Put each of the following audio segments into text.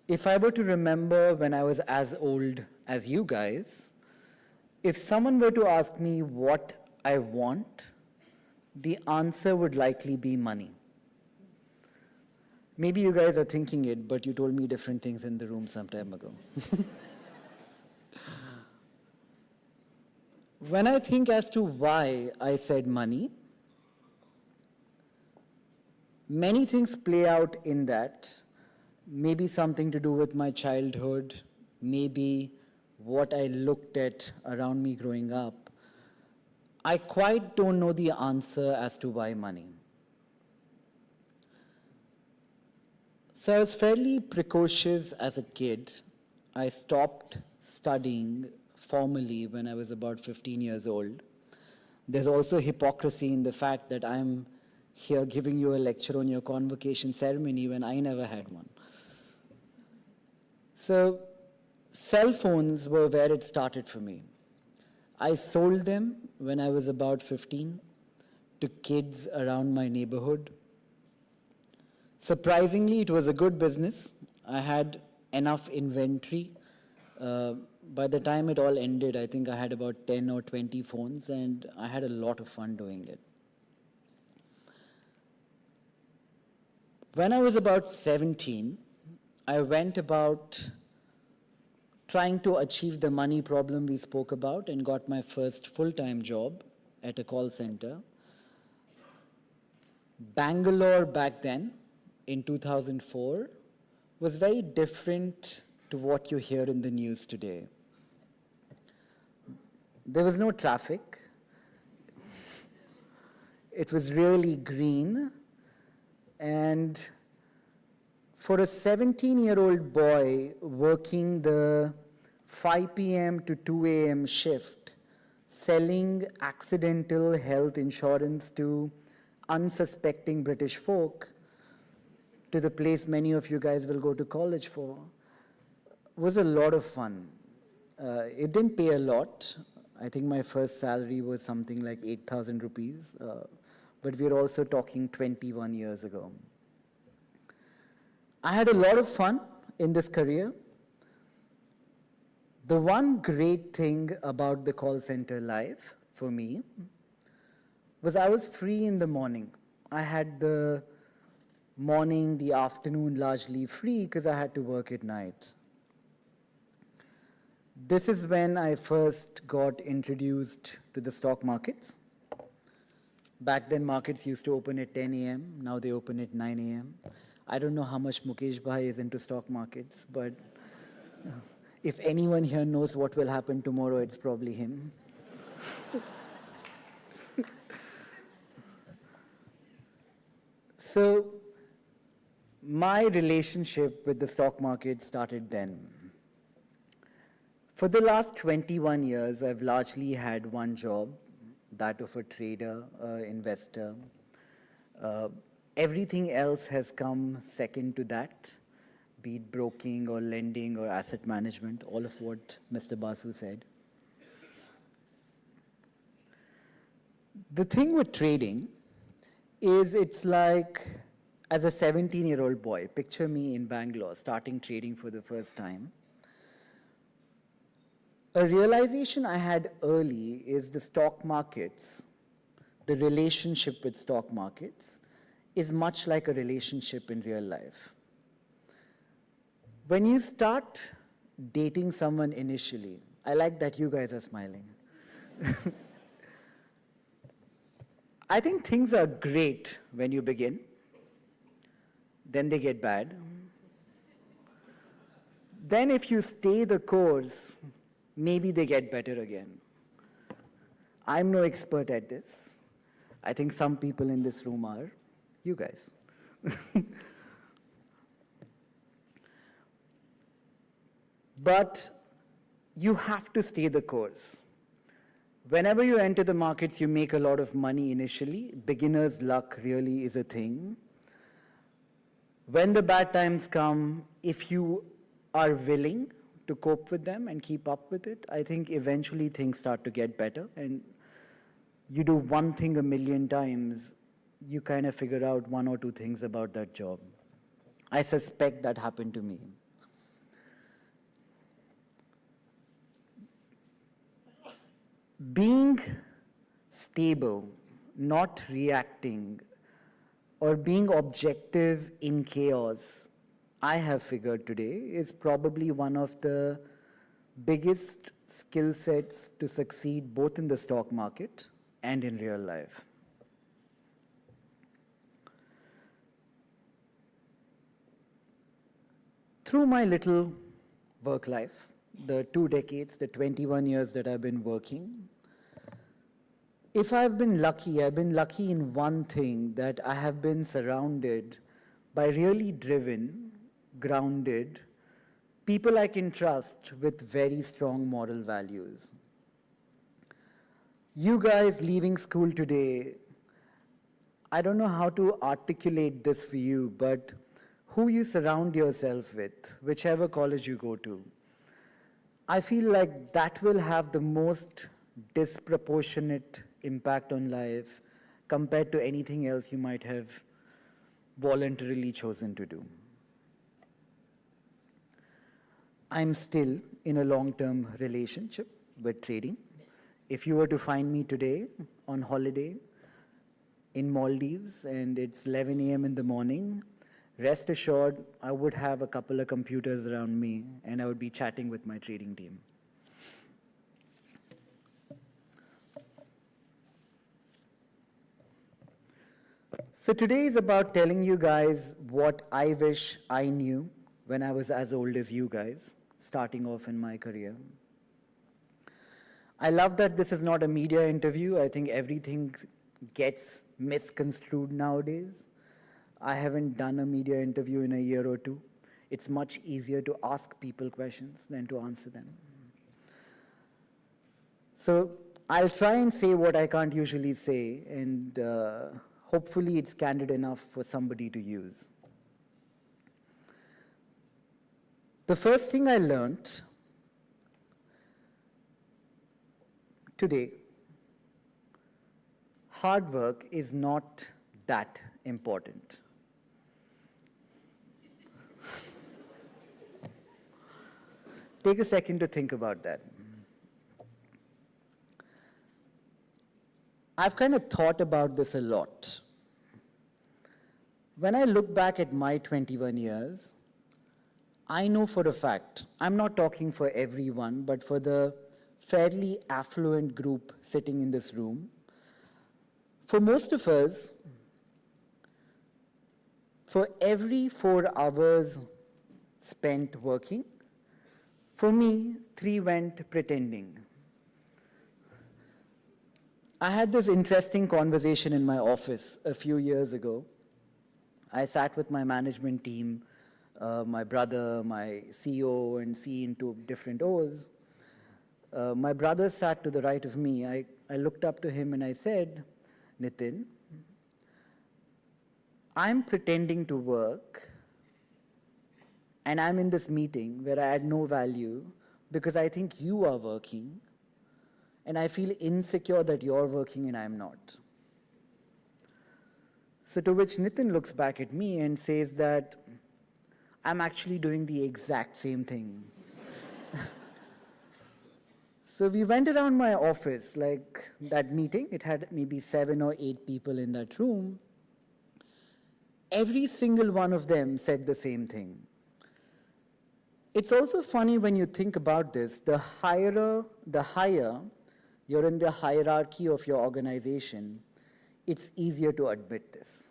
If I were to remember when I was as old as you guys, if someone were to ask me what I want, the answer would likely be money. Maybe you guys are thinking it, but you told me different things in the room some time ago. When I think as to why I said money, many things play out in that. Maybe something to do with my childhood, maybe what I looked at around me growing up. I quite don't know the answer as to why money. So I was fairly precocious as a kid. I stopped studying formally when I was about 15 years old. There's also hypocrisy in the fact that I'm here giving you a lecture on your convocation ceremony when I never had one. So cell phones were where it started for me. I sold them when I was about 15 to kids around my neighborhood. Surprisingly, it was a good business. I had enough inventory. By the time it all ended, I think I had about 10 or 20 phones, and I had a lot of fun doing it. When I was about 17, I went about trying to achieve the money problem we spoke about and got my first full-time job at a call center. Bangalore back then, in 2004, was very different to what you hear in the news today. There was no traffic. It was really green. And for a 17-year-old boy working the 5 p.m. to 2 a.m. shift, selling accidental health insurance to unsuspecting British folk, to the place many of you guys will go to college for, was a lot of fun. It didn't pay a lot. I think my first salary was something like 8,000 rupees, but we're also talking 21 years ago. I had a lot of fun in this career. The one great thing about the call center life for me was I was free in the morning. I had the morning, the afternoon largely free because I had to work at night. This is when I first got introduced to the stock markets. Back then, markets used to open at 10 a.m. Now they open at 9 a.m. I don't know how much Mukesh Bhai is into stock markets, but if anyone here knows what will happen tomorrow, it's probably him. So my relationship with the stock market started then. For the last 21 years, I've largely had one job, that of a trader, investor. Everything else has come second to that, be it broking or lending or asset management, all of what Mr. Basu said. The thing with trading is it's like, as a 17-year-old boy, picture me in Bangalore starting trading for the first time. A realization I had early is the stock markets, the relationship with stock markets, is much like a relationship in real life. When you start dating someone initially, I like that you guys are smiling. I think things are great when you begin, then they get bad. Then if you stay the course, maybe they get better again. I'm no expert at this. I think some people in this room are. You guys. But you have to stay the course. Whenever you enter the markets, you make a lot of money initially. Beginner's luck really is a thing. When the bad times come, if you are willing to cope with them and keep up with it, I think eventually things start to get better. And you do one thing a million times, you kind of figure out one or two things about that job. I suspect that happened to me. Being stable, not reacting, or being objective in chaos, I have figured today, is probably one of the biggest skill sets to succeed both in the stock market and in real life. Through my little work life, the 2 decades, the 21 years that I've been working, if I've been lucky in one thing, that I have been surrounded by really driven, grounded people I can trust with very strong moral values. You guys leaving school today, I don't know how to articulate this for you, but who you surround yourself with, whichever college you go to, I feel like that will have the most disproportionate impact on life compared to anything else you might have voluntarily chosen to do. I'm still in a long-term relationship with trading. If you were to find me today on holiday in Maldives and it's 11 a.m. in the morning, rest assured I would have a couple of computers around me and I would be chatting with my trading team. So today is about telling you guys what I wish I knew when I was as old as you guys, starting off in my career. I love that this is not a media interview. I think everything gets misconstrued nowadays. I haven't done a media interview in a year or two. It's much easier to ask people questions than to answer them. So I'll try and say what I can't usually say, and hopefully it's candid enough for somebody to use. The first thing I learned today, hard work is not that important. Take a second to think about that. I've kind of thought about this a lot. When I look back at my 21 years, I know for a fact, I'm not talking for everyone, but for the fairly affluent group sitting in this room, for most of us, for every 4 hours spent working, for me, 3 went pretending. I had this interesting conversation in my office a few years ago. I sat with my management team, my brother, my CEO, and C into different O's. My brother sat to the right of me. I looked up to him and I said, Nitin, I'm pretending to work, and I'm in this meeting where I add no value because I think you are working, and I feel insecure that you're working and I'm not. So to which Nitin looks back at me and says that I'm actually doing the exact same thing. So we went around my office, like that meeting, it had maybe 7 or 8 people in that room. Every single one of them said the same thing. It's also funny when you think about this, the higher you're in the hierarchy of your organization, it's easier to admit this.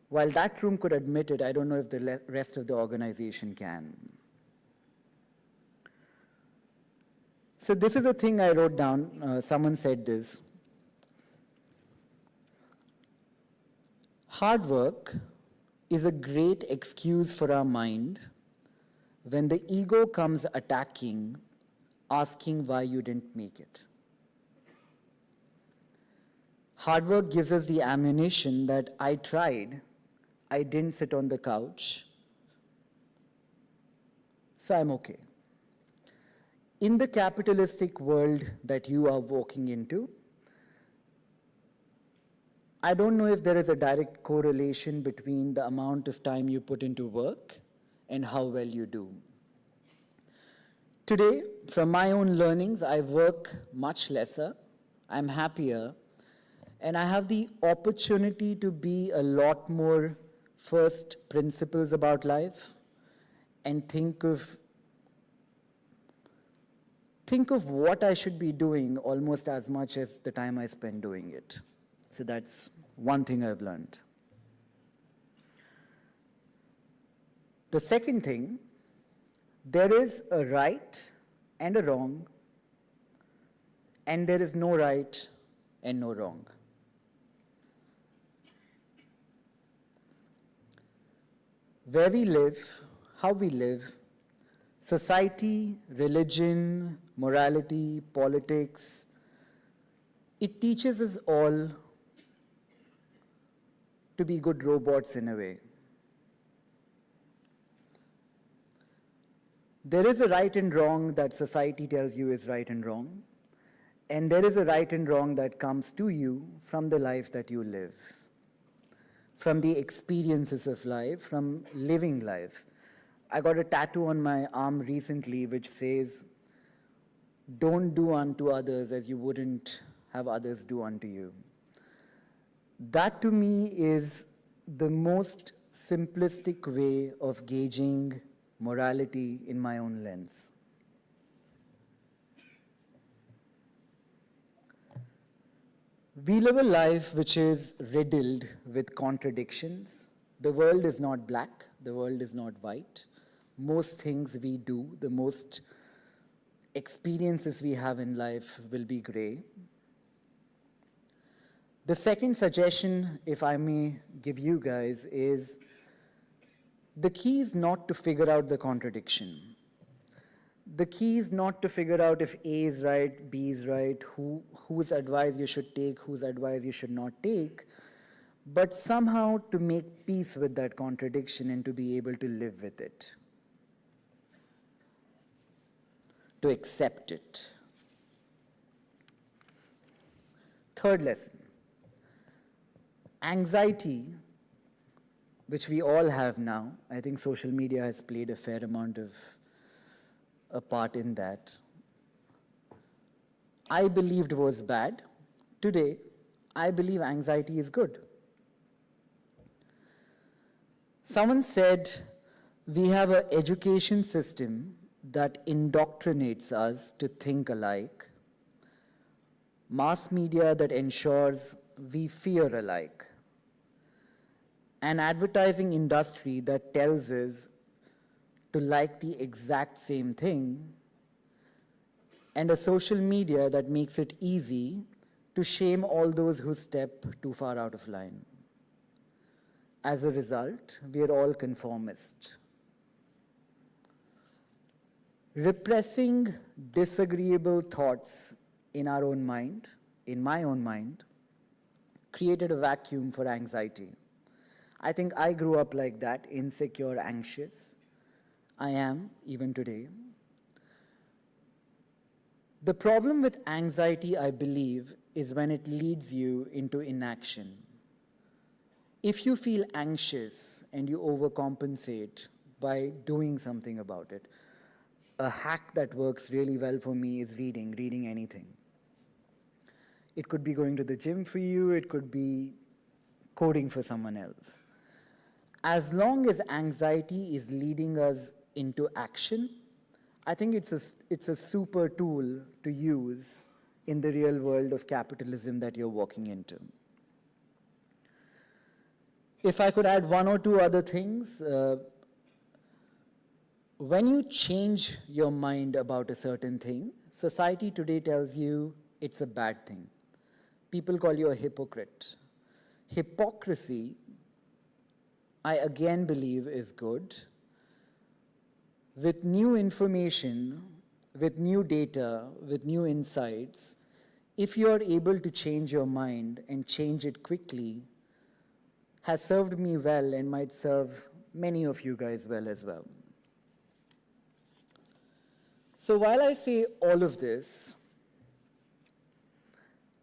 While that room could admit it, I don't know if the rest of the organization can. So this is a thing I wrote down. Someone said this. Hard work is a great excuse for our mind when the ego comes attacking, asking why you didn't make it. Hard work gives us the ammunition that I tried, I didn't sit on the couch, so I'm okay. In the capitalistic world that you are walking into, I don't know if there is a direct correlation between the amount of time you put into work and how well you do. Today, from my own learnings, I work much lesser, I'm happier, and I have the opportunity to be a lot more first principles about life and think of what I should be doing almost as much as the time I spend doing it. So that's one thing I've learned. The second thing, there is a right and a wrong, and there is no right and no wrong. Where we live, how we live, society, religion, morality, politics, it teaches us all to be good robots in a way. There is a right and wrong that society tells you is right and wrong, and there is a right and wrong that comes to you from the life that you live, from the experiences of life, from living life. I got a tattoo on my arm recently which says, "Don't do unto others as you wouldn't have others do unto you." That to me is the most simplistic way of gauging morality in my own lens. We live a life which is riddled with contradictions. The world is not black, the world is not white. Most things we do, the most experiences we have in life will be gray. The second suggestion, if I may give you guys, is the key is not to figure out the contradiction. The key is not to figure out if A is right, B is right, whose advice you should take, whose advice you should not take, but somehow to make peace with that contradiction and to be able to live with it, to accept it. Third lesson, anxiety, which we all have now. I think social media has played a fair amount of a part in that. I believed was bad. Today, I believe anxiety is good. Someone said we have an education system that indoctrinates us to think alike, mass media that ensures we fear alike, an advertising industry that tells us to like the exact same thing, and a social media that makes it easy to shame all those who step too far out of line. As a result, we are all conformist. Repressing disagreeable thoughts in our own mind, in my own mind, created a vacuum for anxiety. I think I grew up like that, insecure, anxious. I am, even today. The problem with anxiety, I believe, is when it leads you into inaction. If you feel anxious and you overcompensate by doing something about it, a hack that works really well for me is reading anything. It could be going to the gym for you, it could be coding for someone else. As long as anxiety is leading us into action, I think it's a super tool to use in the real world of capitalism that you're walking into. If I could add one or two other things, when you change your mind about a certain thing, society today tells you it's a bad thing. People call you a hypocrite. Hypocrisy, I again believe, is good. With new information, with new data, with new insights, if you are able to change your mind and change it quickly, has served me well and might serve many of you guys well as well. So while I say all of this,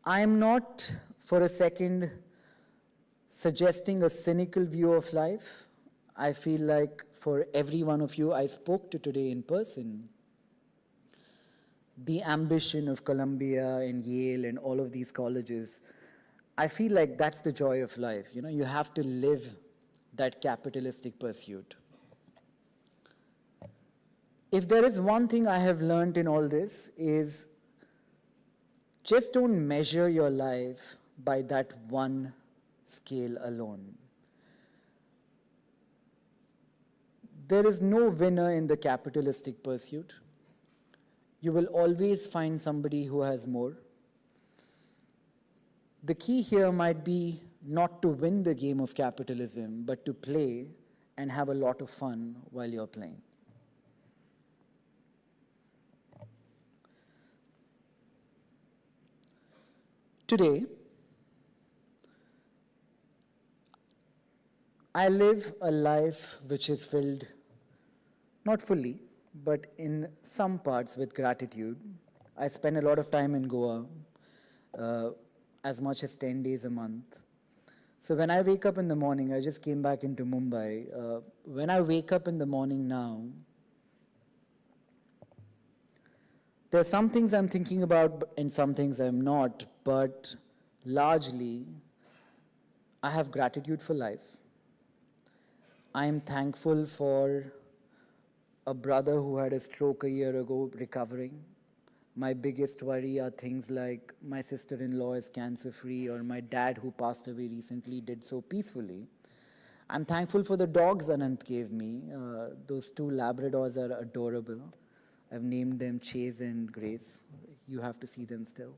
I am not for a second suggesting a cynical view of life. I feel like for every one of you I spoke to today in person, the ambition of Columbia and Yale and all of these colleges, I feel like that's the joy of life. You know, you have to live that capitalistic pursuit. If there is one thing I have learned in all this is just don't measure your life by that one scale alone. There is no winner in the capitalistic pursuit. You will always find somebody who has more. The key here might be not to win the game of capitalism, but to play and have a lot of fun while you're playing. Today, I live a life which is filled, not fully, but in some parts with gratitude. I spend a lot of time in Goa, as much as 10 days a month. So when I wake up in the morning, I just came back into Mumbai. When I wake up in the morning now, there are some things I'm thinking about and some things I'm not, but largely, I have gratitude for life. I am thankful for a brother who had a stroke a year ago recovering. My biggest worry are things like my sister-in-law is cancer-free or my dad who passed away recently did so peacefully. I'm thankful for the dogs Anant gave me. Those two Labradors are adorable. I've named them Chase and Grace. You have to see them still.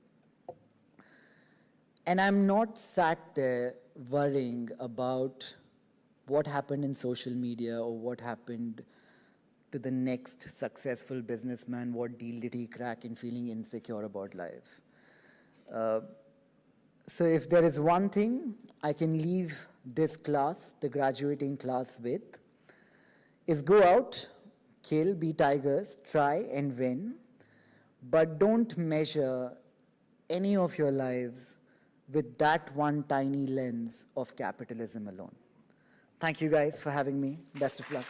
And I'm not sat there worrying about what happened in social media or what happened to the next successful businessman, what deal did he crack, and feeling insecure about life. So if there is one thing I can leave this class, the graduating class with, is go out, kill, be tigers, try and win, but don't measure any of your lives with that one tiny lens of capitalism alone. Thank you guys for having me. Best of luck.